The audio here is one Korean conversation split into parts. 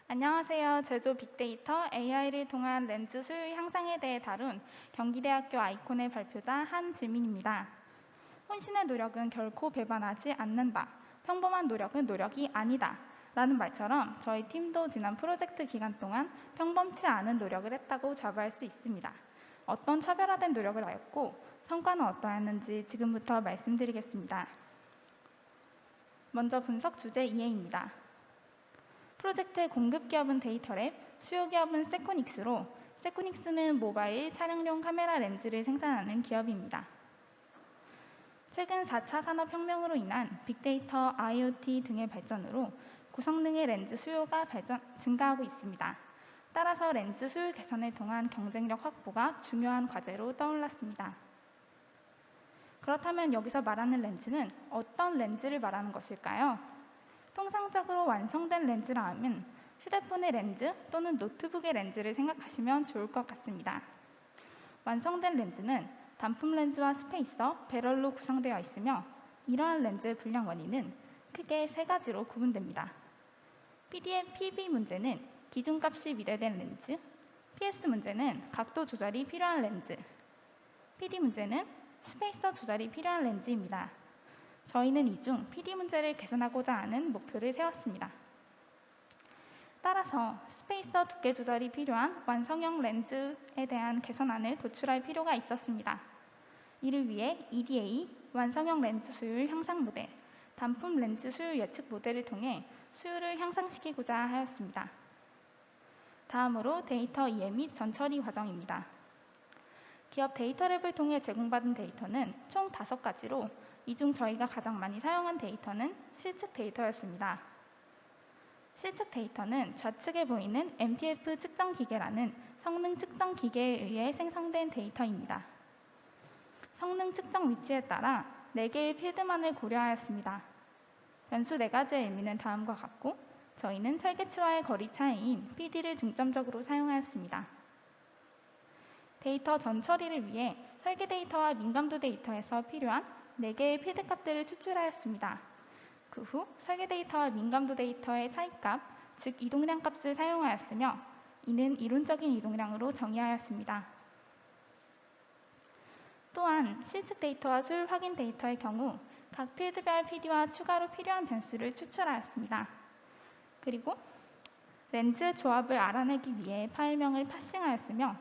안녕하세요. 제조 빅데이터 AI를 통한 렌즈 수요 향상에 대해 다룬 경기대학교 아이콘의 발표자 한지민입니다. 혼신의 노력은 결코 배반하지 않는다. 평범한 노력은 노력이 아니다. 라는 말처럼 저희 팀도 지난 프로젝트 기간 동안 평범치 않은 노력을 했다고 자부할 수 있습니다. 어떤 차별화된 노력을 하였고 성과는 어떠했는지 지금부터 말씀드리겠습니다. 먼저 분석 주제 이해입니다. 프로젝트의 공급 기업은 데이터랩, 수요 기업은 세코닉스로 세코닉스는 모바일 촬영용 카메라 렌즈를 생산하는 기업입니다. 최근 4차 산업혁명으로 인한 빅데이터, IoT 등의 발전으로 고성능의 렌즈 수요가 증가하고 있습니다. 따라서 렌즈 수요 개선을 통한 경쟁력 확보가 중요한 과제로 떠올랐습니다. 그렇다면 여기서 말하는 렌즈는 어떤 렌즈를 말하는 것일까요? 통상적으로 완성된 렌즈라 하면 휴대폰의 렌즈 또는 노트북의 렌즈를 생각하시면 좋을 것 같습니다. 완성된 렌즈는 단품 렌즈와 스페이서, 배럴로 구성되어 있으며 이러한 렌즈의 불량 원인은 크게 세 가지로 구분됩니다. PB 문제는 기준값이 미달된 렌즈, PS 문제는 각도 조절이 필요한 렌즈, PD 문제는 스페이서 조절이 필요한 렌즈입니다. 저희는 이 중 PD 문제를 개선하고자 하는 목표를 세웠습니다. 따라서 스페이서 두께 조절이 필요한 완성형 렌즈에 대한 개선안을 도출할 필요가 있었습니다. 이를 위해 EDA, 완성형 렌즈 수율 향상 모델, 단품 렌즈 수율 예측 모델을 통해 수율을 향상시키고자 하였습니다. 다음으로 데이터 이해 및 전처리 과정입니다. 기업 데이터랩을 통해 제공받은 데이터는 총 5가지로 이 중 저희가 가장 많이 사용한 데이터는 실측 데이터였습니다. 실측 데이터는 좌측에 보이는 MTF 측정 기계라는 성능 측정 기계에 의해 생성된 데이터입니다. 성능 측정 위치에 따라 4개의 필드만을 고려하였습니다. 변수 4가지의 의미는 다음과 같고 저희는 설계치와의 거리 차이인 PD를 중점적으로 사용하였습니다. 데이터 전처리를 위해 설계 데이터와 민감도 데이터에서 필요한 4개의 필드 값들을 추출하였습니다. 그 후 설계 데이터와 민감도 데이터의 차이값, 즉 이동량 값을 사용하였으며 이는 이론적인 이동량으로 정의하였습니다. 또한 실측 데이터와 수율 확인 데이터의 경우 각 필드별 PD와 추가로 필요한 변수를 추출하였습니다. 그리고 렌즈 조합을 알아내기 위해 파일명을 파싱하였으며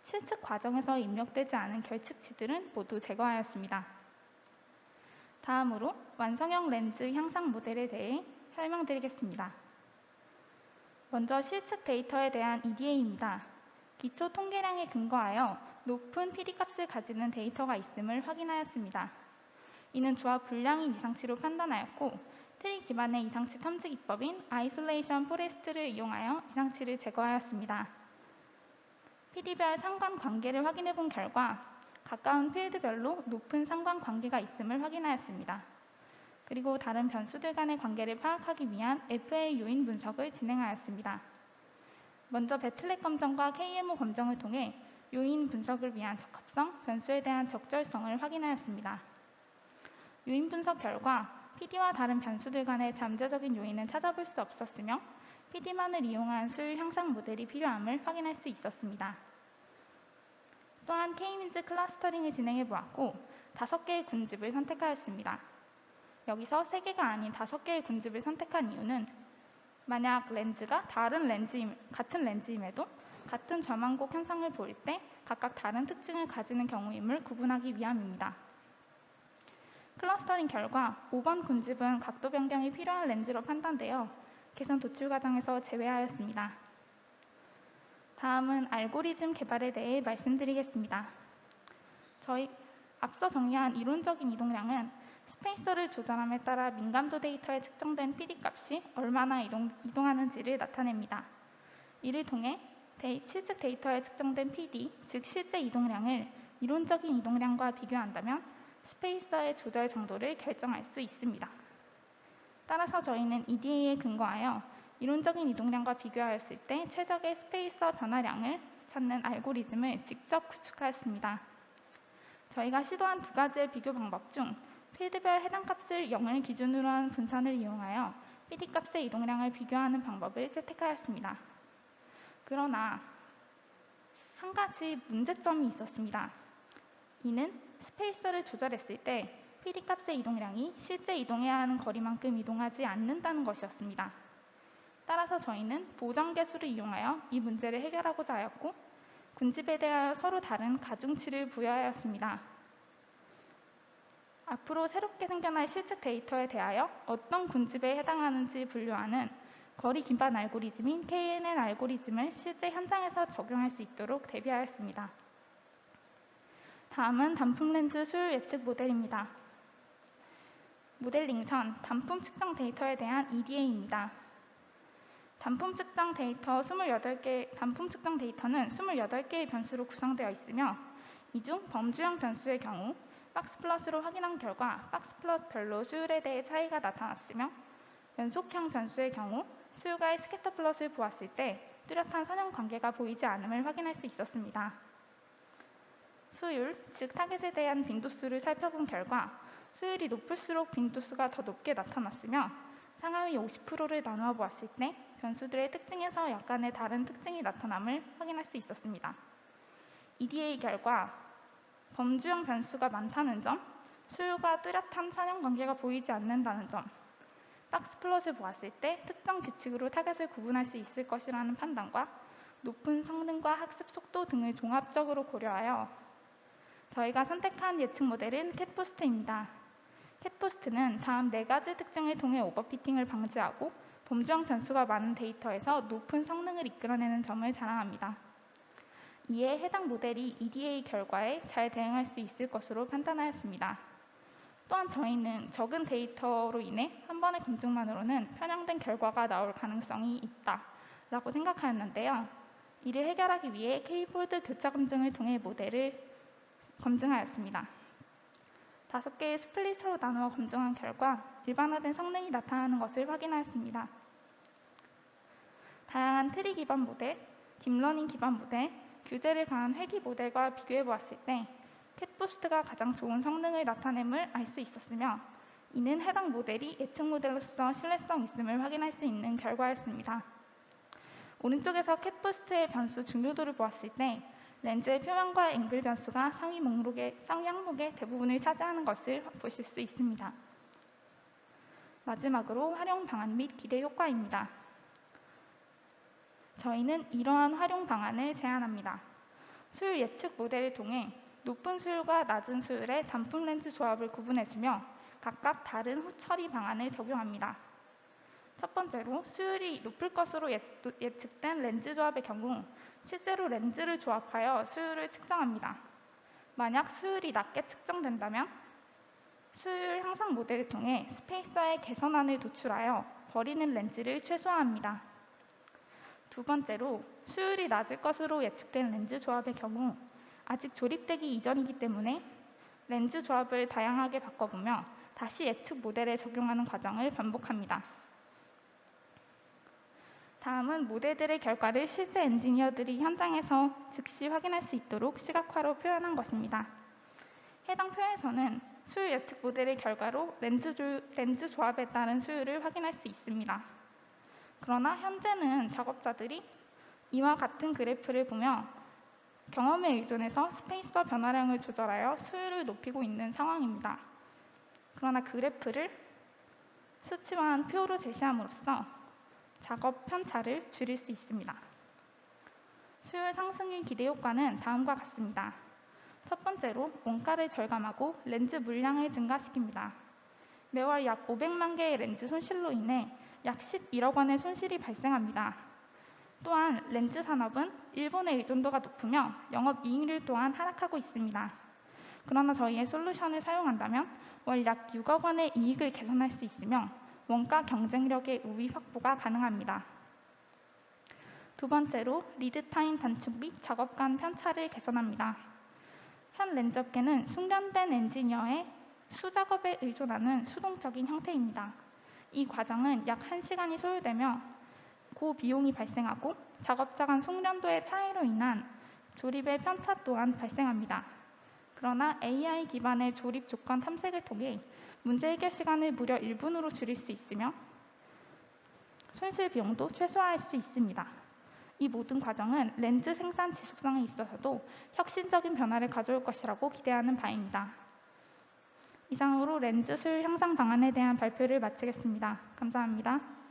실측 과정에서 입력되지 않은 결측치들은 모두 제거하였습니다. 다음으로 완성형 렌즈 향상 모델에 대해 설명드리겠습니다. 먼저 실측 데이터에 대한 EDA입니다. 기초 통계량에 근거하여 높은 PD 값을 가지는 데이터가 있음을 확인하였습니다. 이는 조합 불량인 이상치로 판단하였고 트리 기반의 이상치 탐지 기법인 아이솔레이션 포레스트를 이용하여 이상치를 제거하였습니다. PD별 상관 관계를 확인해 본 결과 가까운 필드별로 높은 상관 관계가 있음을 확인하였습니다. 그리고 다른 변수들 간의 관계를 파악하기 위한 FA 요인 분석을 진행하였습니다. 먼저 배틀넷 검정과 KMO 검정을 통해 요인 분석을 위한 적합성, 변수에 대한 적절성을 확인하였습니다. 요인 분석 결과 PD와 다른 변수들 간의 잠재적인 요인은 찾아볼 수 없었으며 PD만을 이용한 수율 향상 모델이 필요함을 확인할 수 있었습니다. 또한 K-민즈 클러스터링을 진행해 보았고 5개의 군집을 선택하였습니다. 여기서 3개가 아닌 5개의 군집을 선택한 이유는 만약 렌즈가 같은 렌즈임에도 같은 저망곡 현상을 보일 때 각각 다른 특징을 가지는 경우임을 구분하기 위함입니다. 클러스터링 결과 5번 군집은 각도 변경이 필요한 렌즈로 판단되어 개선 도출 과정에서 제외하였습니다. 다음은 알고리즘 개발에 대해 말씀드리겠습니다. 앞서 정의한 이론적인 이동량은 스페이서를 조절함에 따라 민감도 데이터에 측정된 PD 값이 얼마나 이동하는지를 나타냅니다. 이를 통해 실측 데이터에 측정된 PD, 즉 실제 이동량을 이론적인 이동량과 비교한다면 스페이서의 조절 정도를 결정할 수 있습니다. 따라서 저희는 EDA에 근거하여 이론적인 이동량과 비교하였을 때 최적의 스페이서 변화량을 찾는 알고리즘을 직접 구축하였습니다. 저희가 시도한 2가지의 비교 방법 중 필드별 해당 값을 0을 기준으로 한 분산을 이용하여 PD값의 이동량을 비교하는 방법을 채택하였습니다. 그러나 한 가지 문제점이 있었습니다. 이는 스페이서를 조절했을 때 PD값의 이동량이 실제 이동해야 하는 거리만큼 이동하지 않는다는 것이었습니다. 따라서 저희는 보정계수를 이용하여 이 문제를 해결하고자 하였고 군집에 대하여 서로 다른 가중치를 부여하였습니다. 앞으로 새롭게 생겨날 실측 데이터에 대하여 어떤 군집에 해당하는지 분류하는 거리 기반 알고리즘인 KNN 알고리즘을 실제 현장에서 적용할 수 있도록 대비하였습니다. 다음은 단품 렌즈 수율 예측 모델입니다. 모델링 전 단품 측정 데이터에 대한 EDA입니다. 단품 측정 데이터는 28개의 변수로 구성되어 있으며 이 중 범주형 변수의 경우 박스 플러스로 확인한 결과 박스 플러스별로 수율에 대해 차이가 나타났으며 연속형 변수의 경우 수율과의 스캐터 플롯을 보았을 때 뚜렷한 선형 관계가 보이지 않음을 확인할 수 있었습니다. 수율, 즉 타겟에 대한 빈도수를 살펴본 결과 수율이 높을수록 빈도수가 더 높게 나타났으며 상하위 50%를 나누어 보았을 때 변수들의 특징에서 약간의 다른 특징이 나타남을 확인할 수 있었습니다. EDA 결과 범주형 변수가 많다는 점, 수율과 뚜렷한 선형 관계가 보이지 않는다는 점, 박스 플롯을 보았을 때 특정 규칙으로 타겟을 구분할 수 있을 것이라는 판단과 높은 성능과 학습 속도 등을 종합적으로 고려하여 저희가 선택한 예측 모델은 캣부스트입니다. 캣부스트는 다음 4가지 특징을 통해 오버피팅을 방지하고 범주형 변수가 많은 데이터에서 높은 성능을 이끌어내는 점을 자랑합니다. 이에 해당 모델이 EDA 결과에 잘 대응할 수 있을 것으로 판단하였습니다. 또한 저희는 적은 데이터로 인해 한 번의 검증만으로는 편향된 결과가 나올 가능성이 있다라고 생각하였는데요. 이를 해결하기 위해 K-폴드 교차 검증을 통해 모델을 검증하였습니다. 5개의 스플릿으로 나누어 검증한 결과 일반화된 성능이 나타나는 것을 확인하였습니다. 다양한 트리 기반 모델, 딥러닝 기반 모델, 규제를 가한 회귀 모델과 비교해 보았을 때 캣부스트가 가장 좋은 성능을 나타냄을 알 수 있었으며 이는 해당 모델이 예측 모델로서 신뢰성 있음을 확인할 수 있는 결과였습니다. 오른쪽에서 캣부스트의 변수 중요도를 보았을 때 렌즈의 표면과 앵글 변수가 상위 항목의 대부분을 차지하는 것을 보실 수 있습니다. 마지막으로 활용 방안 및 기대 효과입니다. 저희는 이러한 활용 방안을 제안합니다. 수율 예측 모델을 통해 높은 수율과 낮은 수율의 단품 렌즈 조합을 구분해주며 각각 다른 후처리 방안을 적용합니다. 첫 번째로 수율이 높을 것으로 예측된 렌즈 조합의 경우 실제로 렌즈를 조합하여 수율을 측정합니다. 만약 수율이 낮게 측정된다면 수율 향상 모델을 통해 스페이서의 개선안을 도출하여 버리는 렌즈를 최소화합니다. 두 번째로 수율이 낮을 것으로 예측된 렌즈 조합의 경우 아직 조립되기 이전이기 때문에 렌즈 조합을 다양하게 바꿔보며 다시 예측 모델에 적용하는 과정을 반복합니다. 다음은 모델들의 결과를 실제 엔지니어들이 현장에서 즉시 확인할 수 있도록 시각화로 표현한 것입니다. 해당 표에서는 수율 예측 모델의 결과로 렌즈 조합에 따른 수율을 확인할 수 있습니다. 그러나 현재는 작업자들이 이와 같은 그래프를 보며 경험에 의존해서 스페이서 변화량을 조절하여 수율을 높이고 있는 상황입니다. 그러나 그래프를 수치화한 표로 제시함으로써 작업 편차를 줄일 수 있습니다. 수율 상승의 기대 효과는 다음과 같습니다. 첫 번째로 원가를 절감하고 렌즈 물량을 증가시킵니다. 매월 약 500만 개의 렌즈 손실로 인해 약 11억 원의 손실이 발생합니다. 또한 렌즈 산업은 일본의 의존도가 높으며 영업이익률 또한 하락하고 있습니다. 그러나 저희의 솔루션을 사용한다면 월 약 6억 원의 이익을 개선할 수 있으며 원가 경쟁력의 우위 확보가 가능합니다. 두 번째로 리드 타임 단축 및 작업 간 편차를 개선합니다. 현 렌즈 업계는 숙련된 엔지니어의 수작업에 의존하는 수동적인 형태입니다. 이 과정은 약 1시간이 소요되며 고비용이 발생하고 작업자 간 숙련도의 차이로 인한 조립의 편차 또한 발생합니다. 그러나 AI 기반의 조립 조건 탐색을 통해 문제 해결 시간을 무려 1분으로 줄일 수 있으며 손실 비용도 최소화할 수 있습니다. 이 모든 과정은 렌즈 생산 지속성에 있어서도 혁신적인 변화를 가져올 것이라고 기대하는 바입니다. 이상으로 렌즈 수율 향상 방안에 대한 발표를 마치겠습니다. 감사합니다.